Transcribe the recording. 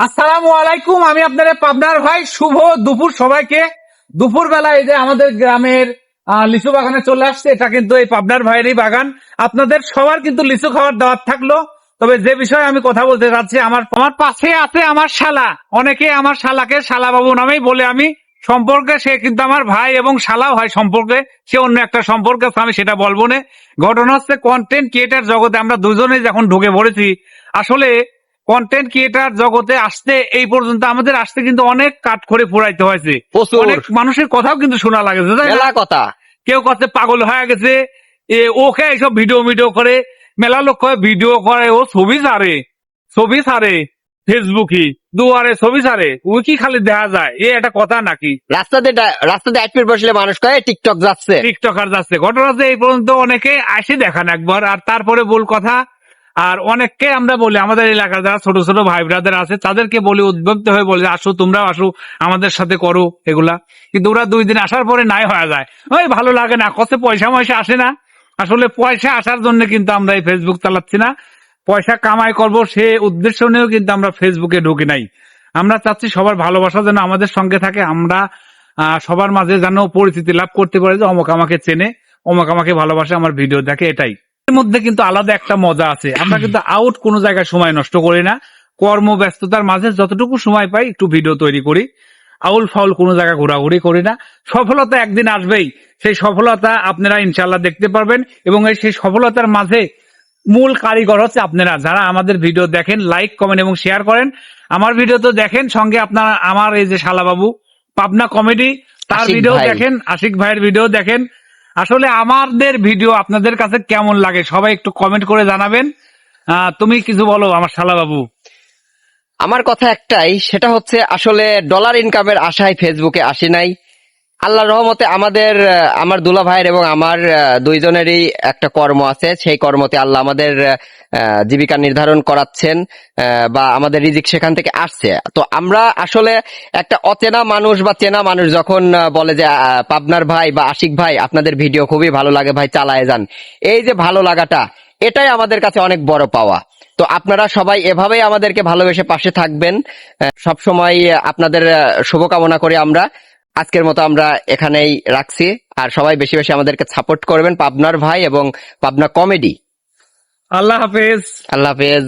আসসালামু আলাইকুম। আমি আপনাদের পাবনার ভাই। শুভ দুপুর সবাইকে। দুপুর বেলা এই যে আমাদের গ্রামের লিচু বাগানে চলে আসছে, এটা কিন্তু এই পাবনার ভাইয়েরই বাগান। আপনাদের সবার কিন্তু লিচু খাওয়ার দাওয়াত থাকলো। তবে যে বিষয়ে আমি কথা বলতে চাচ্ছি, আমার পাশে আছে আমার শালা। অনেকে আমার শালাকে শালা বাবু নামেই বলে। আমি সম্পর্কে সে কিন্তু আমার ভাই এবং শালাও হয় সম্পর্কে, সে অন্য একটা সম্পর্কে আছে, আমি সেটা বলবো না। ঘটনা হচ্ছে কন্টেন্ট ক্রিয়েটার জগতে আমরা দুজনেই যখন ঢুকে পড়েছি, আসলে কন্টেন্ট ক্রিয়েটার জগতে আসতে এই পর্যন্ত আমাদের আসতে কিন্তু অনেক কাঠ করে ফুরাইতে হয়েছে। অনেক মানুষের কথাও কিন্তু শোনা লাগে, মেলা কথা। কেউ কথা পাগল হয়ে গেছে, ওকে এইসব ভিডিও করে। মেলা লোক ভিডিও করে, ও ছবি ছাড়ে ফেসবুকে দুয়ারে ছবি ছাড়ে, ওই কি খালি দেখা যায়? এ একটা কথা নাকি? রাস্তাতে এক মিনিট বসলে মানুষ কয়ে টিকটক যাচ্ছে, টিকটকার যাচ্ছে। ঘটনা হচ্ছে এই পর্যন্ত অনেকে আসে দেখান একবার, আর তারপরে বল কথা। আর অনেককে আমরা বলি, আমাদের এলাকার যারা ছোট ছোট ভাই ব্রাদার আছে তাদেরকে বলি, উদ্বুদ্ধ হয়ে বলি, আসো তোমরাও আসো আমাদের সাথে করো এগুলা। কিন্তু ওরা 2 দিন আসার পরে নাই হয়ে যায়, ওই ভালো লাগে না, কত পয়সা ময়সা আসে না। আসলে পয়সা আসার জন্য কিন্তু আমরা এই ফেসবুক চালাচ্ছি না, পয়সা কামাই করব সে উদ্দেশ্য নিয়েও কিন্তু আমরা ফেসবুকে ঢুকি নাই। আমরা চাচ্ছি সবার ভালোবাসা যেন আমাদের সঙ্গে থাকে, আমরা সবার মাঝে যেন পরিচিতি লাভ করতে পারে, যে অমুক আমাকে চেনে, অমুক আমাকে ভালোবাসে, আমার ভিডিও দেখে। এটাই এর মধ্যে কিন্তু আলাদা একটা মজা আছে। আমরা কিন্তু আউট কোনো জায়গায় সময় নষ্ট করি না, কর্মব্যস্ততার মাঝে যতটুকু সময় পাই একটু ভিডিও তৈরি করি। আউল ফাউল কোনো জায়গায় ঘোরাঘুরি করি না। সফলতা একদিন আসবেই, সেই সফলতা আপনারা ইনশাল্লাহ দেখতে পারবেন। এবং সেই সফলতার মাঝে মূল কারিগর হচ্ছে আপনারা, যারা আমাদের ভিডিও দেখেন, লাইক কমেন্ট এবং শেয়ার করেন। আমার ভিডিও তো দেখেন, সঙ্গে আপনারা আমার এই যে শালাবাবু পাবনা কমেডি, তার ভিডিও দেখেন, আশিক ভাইয়ের ভিডিও দেখেন। আসলে আমাদের ভিডিও আপনাদের কাছে কেমন লাগে সবাই একটু কমেন্ট করে জানাবেন। তুমি কিছু বলো আমার শালাবাবু। আমার কথা একটাই, সেটা হচ্ছে আসলে ডলার ইনকামের আশায় ফেসবুকে আসি নাই। আল্লাহর রহমতে আমার দুলা ভাইয়ের এবং আমার দুইজনেরই একটা কর্ম আছে, সেই কর্মতে আল্লাহ আমাদের জীবিকা নির্ধারণ করাচ্ছেন, বা আমাদের রিজিক সেখান থেকে আসছে। তো আমরা আসলে একটা অচেনা মানুষ বা চেনা মানুষ যখন বলে যে পাবনার ভাই বা আশিক ভাই আপনাদের ভিডিও খুবই ভালো লাগে ভাই, চালায় যান, এই যে ভালো লাগাটা, এটাই আমাদের কাছে অনেক বড় পাওয়া। তো আপনারা সবাই এভাবেই আমাদেরকে ভালোবেসে পাশে থাকবেন, সবসময় আপনাদের শুভকামনা করে আমরা আজকের মতো আমরা এখানেই রাখছি। আর সবাই বেশি বেশি আমাদেরকে সাপোর্ট করবেন, পাবনার ভাই এবং পাবনা কমেডি। আল্লাহ হাফেজ। আল্লাহ হাফেজ।